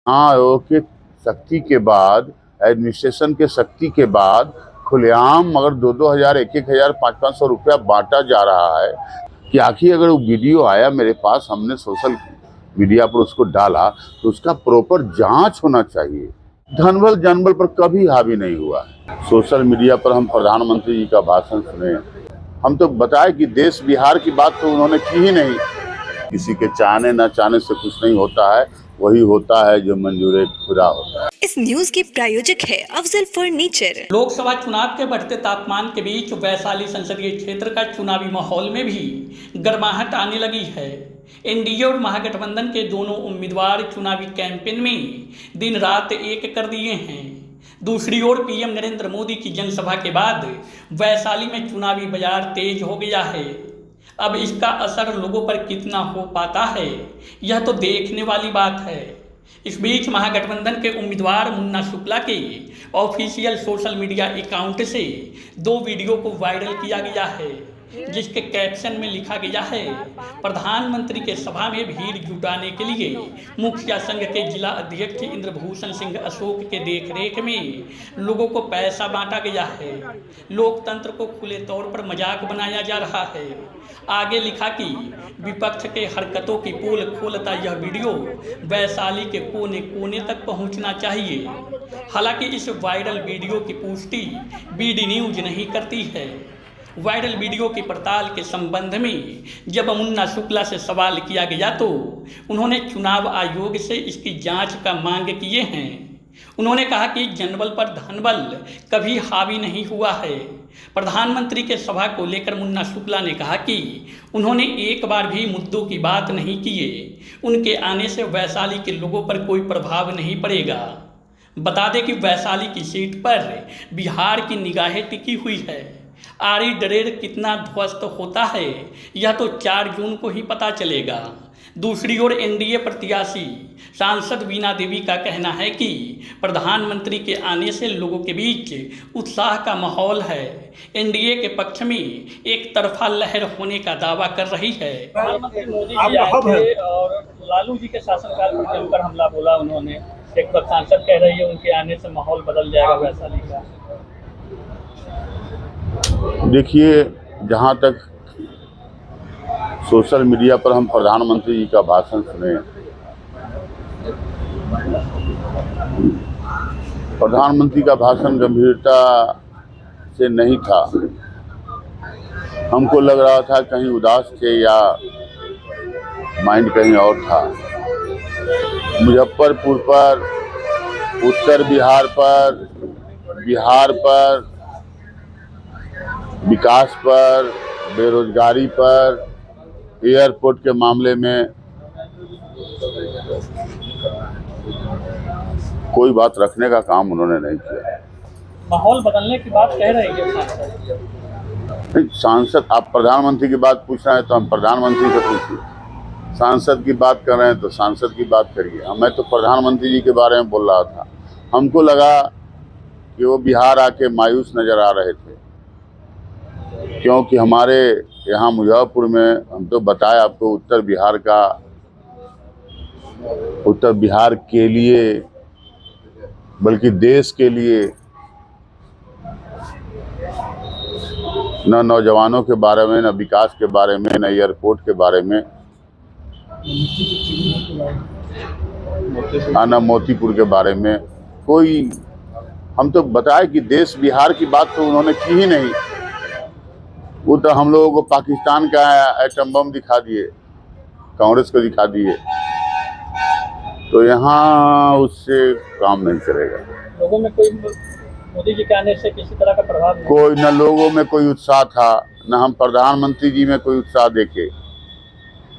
आयोग के सख्ती के बाद, एडमिनिस्ट्रेशन के सख्ती के बाद खुलेआम अगर 2-2 हज़ार, 1-1 हज़ार, 500-500 रुपया बांटा जा रहा है कि आखिर अगर वो वीडियो आया मेरे पास, हमने सोशल मीडिया पर उसको डाला, तो उसका प्रॉपर जांच होना चाहिए। धनबल जनबल पर कभी हावी नहीं हुआ है। सोशल मीडिया पर हम प्रधानमंत्री जी का भाषण सुने, हम तो बताए कि देश बिहार की बात तो उन्होंने की ही नहीं। किसी के चाहने न चाहने से कुछ नहीं होता है, वही होता है जो मंजूर खुदा होता है। इस न्यूज के प्रायोजक है अफजल फर्नीचर। लोकसभा चुनाव के बढ़ते तापमान के बीच वैशाली संसदीय क्षेत्र का चुनावी माहौल में भी गर्माहट आने लगी है। एनडीए और महागठबंधन के दोनों उम्मीदवार चुनावी कैंपेन में दिन रात एक कर दिए हैं। दूसरी ओर पीएम नरेंद्र मोदी की जनसभा के बाद वैशाली में चुनावी बाजार तेज हो गया है। अब इसका असर लोगों पर कितना हो पाता है, यह तो देखने वाली बात है। इस बीच महागठबंधन के उम्मीदवार मुन्ना शुक्ला के ऑफिशियल सोशल मीडिया अकाउंट से 2 वीडियो को वायरल किया गया है, जिसके कैप्शन में लिखा गया है, प्रधानमंत्री के सभा में भीड़ जुटाने के लिए मुखिया संघ के जिला अध्यक्ष इंद्रभूषण सिंह अशोक के देखरेख में लोगों को पैसा बांटा गया है। लोकतंत्र को खुले तौर पर मजाक बनाया जा रहा है। आगे लिखा कि विपक्ष के हरकतों की पोल खोलता यह वीडियो वैशाली के कोने कोने तक पहुंचना चाहिए। हालांकि इस वायरल वीडियो की पुष्टि बीडी न्यूज नहीं करती है। वायरल वीडियो की पड़ताल के संबंध में जब मुन्ना शुक्ला से सवाल किया गया तो उन्होंने चुनाव आयोग से इसकी जांच का मांग किए हैं। उन्होंने कहा कि जनबल पर धनबल कभी हावी नहीं हुआ है। प्रधानमंत्री के सभा को लेकर मुन्ना शुक्ला ने कहा कि उन्होंने एक बार भी मुद्दों की बात नहीं किए। उनके आने से वैशाली के लोगों पर कोई प्रभाव नहीं पड़ेगा। बता दें कि वैशाली की सीट पर बिहार की निगाहें टिकी हुई है। आरी डरेर कितना ध्वस्त होता है, यह तो 4 जून को ही पता चलेगा। दूसरी ओर एनडीए प्रत्याशी सांसद वीणा देवी का कहना है कि प्रधानमंत्री के आने से लोगों के बीच उत्साह का माहौल है। एनडीए के पक्ष में एक तरफा लहर होने का दावा कर रही है। प्रधानमंत्री मोदी जी आए थे और लालू जी के शासनकाल पर जमकर हमला बोला उन्होंने। एक बार सांसद कह रही है उनके आने से माहौल बदल जाएगा वैशाली का। देखिए, जहाँ तक सोशल मीडिया पर हम प्रधानमंत्री जी का भाषण सुने, प्रधानमंत्री का भाषण गंभीरता से नहीं था। हमको लग रहा था कहीं उदास थे या माइंड कहीं और था। मुजफ्फरपुर पर, उत्तर बिहार पर, बिहार पर, विकास पर, बेरोजगारी पर, एयरपोर्ट के मामले में कोई बात रखने का काम उन्होंने नहीं किया। माहौल बदलने की बात कह रही है सांसद। आप प्रधानमंत्री की बात पूछ रहे हैं तो हम प्रधानमंत्री से पूछिए, सांसद की बात कर रहे हैं तो सांसद की बात करिए। मैं तो प्रधानमंत्री जी के बारे में बोल रहा था। हमको लगा कि वो बिहार आके मायूस नजर आ रहे थे, क्योंकि हमारे यहाँ मुजफ्फरपुर में, हम तो बताए आपको, उत्तर बिहार के लिए बल्कि देश के लिए न नौजवानों के बारे में, न विकास के बारे में, न एयरपोर्ट के बारे में, न मोतीपुर के बारे में कोई, हम तो बताए कि देश बिहार की बात तो उन्होंने की ही नहीं। वो तो हम लोगों को पाकिस्तान का एटम बम दिखा दिए, कांग्रेस को दिखा दिए। तो यहाँ उससे काम नहीं चलेगा। लोगों में कोई मोदी जी के आने से किसी तरह का प्रभाव नहीं। कोई न लोगों में कोई उत्साह था, न हम प्रधानमंत्री जी में कोई उत्साह देखे।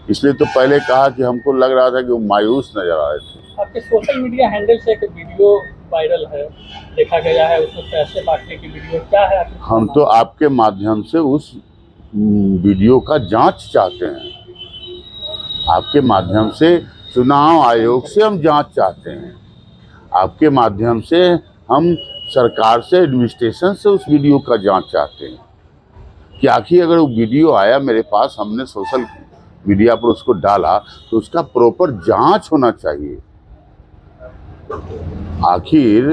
इसलिए तो पहले कहा कि हमको लग रहा था कि वो मायूस नजर आ रहे थे। आपके सोशल मीडिया हैंडल से एक वीडियो वायरल है, देखा गया है, उसमें पैसे बांटने की वीडियो। क्या है? हम तो आपके माध्यम से उस वीडियो का जांच चाहते हैं। आपके माध्यम से चुनाव आयोग से हम जांच चाहते हैं। आपके माध्यम से हम सरकार से, एडमिनिस्ट्रेशन से उस वीडियो का जांच चाहते हैं कि आखिर अगर वो वीडियो आया मेरे पास, हमने सोशल मीडिया पर उसको डाला, तो उसका प्रॉपर जांच होना चाहिए। आखिर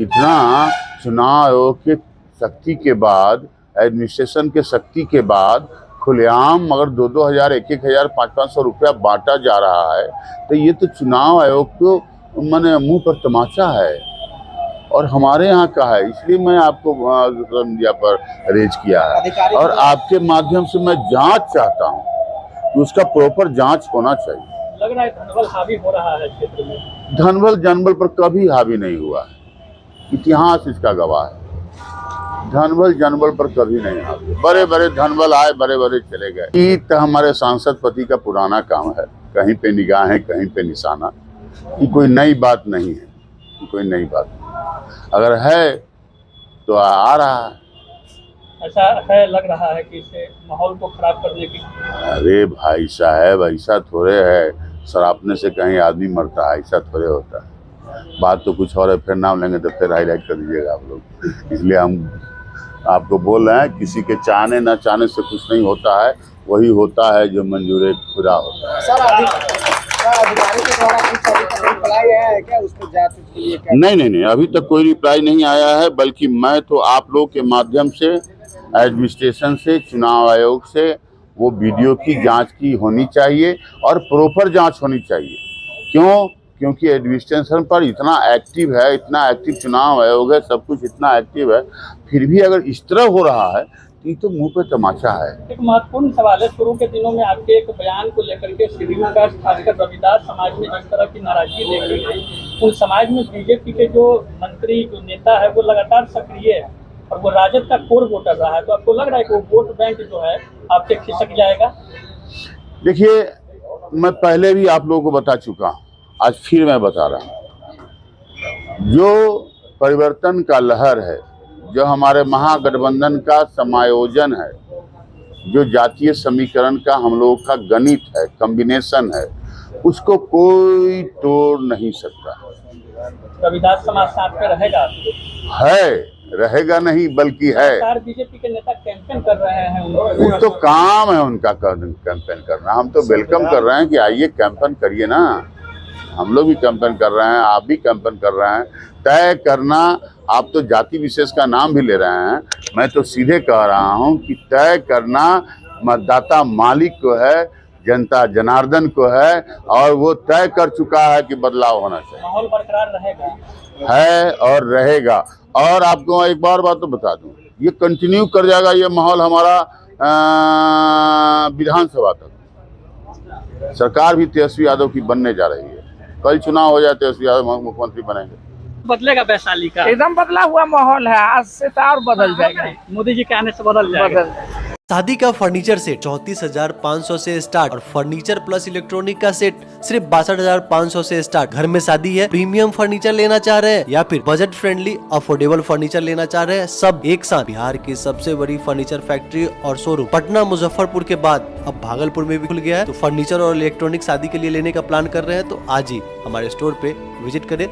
इतना चुनाव आयोग के सख्ती के बाद, एडमिनिस्ट्रेशन के सख्ती के बाद खुलेआम अगर 2-2 हज़ार, 1-1 हज़ार, 500-500 रुपया बांटा जा रहा है तो ये तो चुनाव आयोग को मैंने मुंह पर तमाचा है और हमारे यहाँ का है। इसलिए मैं आपको सोशल मीडिया पर रेज किया है और आपके माध्यम से मैं जांच चाहता हूँ कि उसका प्रॉपर जांच होना चाहिए। लग रहा है धनबल हावी हो रहा है क्षेत्र में। धनबल जनबल पर कभी हावी नहीं हुआ है, इतिहास इसका गवाह है। धनबल जनबल पर कभी नहीं हावी। बड़े बड़े धनबल आए, बड़े बड़े चले गए। ये तो हमारे सांसद पति का पुराना काम है, कहीं पे निगाहें कहीं पे निशाना। ये कोई नई बात नहीं है, कोई नई बात नहीं। अगर है तो आ रहा है। ऐसा है, लग रहा है कि इसे माहौल को खराब करने की। अरे भाई साहब, ऐसा थोड़े है शराबने से कहीं आदमी मरता है, ऐसा थोड़े होता है। बात तो कुछ और है, फिर नाम लेंगे तो फिर हाईलाइट कर दीजिएगा आप लोग। इसलिए हम आपको बोल रहे हैं, किसी के चाहने ना चाहने से कुछ नहीं होता है, वही होता है जो मंजूर खुदा होता है। सर अधिकारी के द्वारा कुछ रिप्लाई आया है क्या उसको जांच के लिए? नहीं, अभी तक कोई रिप्लाई नहीं आया है। बल्कि मैं तो आप लोग के माध्यम से, एडमिनिस्ट्रेशन से, चुनाव आयोग से वो वीडियो की जांच की होनी चाहिए और प्रॉपर जांच होनी चाहिए। क्यों? क्योंकि एडमिनिस्ट्रेशन पर इतना एक्टिव है, इतना एक्टिव चुनाव आयोग है, सब कुछ इतना एक्टिव है, फिर भी अगर इस तरह हो रहा है ये तो मुंह पे तमाचा है। एक महत्वपूर्ण सवाल है, शुरू के दिनों में आपके एक बयान को लेकर के शेड्यूल कास्ट खासकर रविदास समाज में जिस तरह की नाराजगी देखी गई, उन समाज में बीजेपी के जो मंत्री, जो नेता है वो लगातार सक्रिय है और वो राजद का कोर वोटर रहा है। तो आपको लग रहा है कि वो वोट बैंक जो है आपसे खिसक जाएगा? देखिए, मैं पहले भी आप लोगों को बता चुका हूँ, आज फिर मैं बता रहा हूँ। जो परिवर्तन का लहर है, जो हमारे महागठबंधन का समायोजन है, जो जातीय समीकरण का हम लोगों का गणित है, कॉम्बिनेशन है, उसको कोई तोड़ नहीं सकता। रविदास समाज साथ में रहेगा? है, रहेगा नहीं बल्कि है। बीजेपी के नेता कैंपेन कर रहे हैं, वो तो काम है उनका कैंपेन करना। हम तो वेलकम कर रहे हैं कि आइए कैंपेन करिए ना। हम लोग भी कैंपेन कर रहे हैं, आप भी कैंपेन कर रहे हैं। तय करना, आप तो जाति विशेष का नाम भी ले रहे हैं, मैं तो सीधे कह रहा हूं कि तय करना मतदाता मालिक को है, जनता जनार्दन को है, और वो तय कर चुका है कि बदलाव होना चाहिए। माहौल बरकरार रहेगा, है और रहेगा। और आपको एक बार बात तो बता दूं, ये कंटिन्यू कर जाएगा ये माहौल हमारा विधानसभा तक। सरकार भी तेजस्वी यादव की बनने जा रही है। कल चुनाव हो जाए, तेजस्वी यादव मुख्यमंत्री बनेंगे। बदलेगा वैशाली का? एकदम बदला हुआ माहौल है, आज से तो और बदल जाएगा। मोदी जी के आने से बदल जाएगा। शादी का फर्नीचर सेट 34,500 से स्टार्ट और फर्नीचर प्लस इलेक्ट्रॉनिक का सेट सिर्फ 62,500 से स्टार्ट। घर में शादी है, प्रीमियम फर्नीचर लेना चाह रहे हैं या फिर बजट फ्रेंडली अफोर्डेबल फर्नीचर लेना चाह रहे हैं, सब एक साथ। बिहार की सबसे बड़ी फर्नीचर फैक्ट्री और शोरूम पटना मुजफ्फरपुर के बाद अब भागलपुर में भी खुल गया है। तो फर्नीचर और इलेक्ट्रॉनिक शादी के लिए लेने का प्लान कर रहे हैं तो आज ही हमारे स्टोर पे विजिट करें।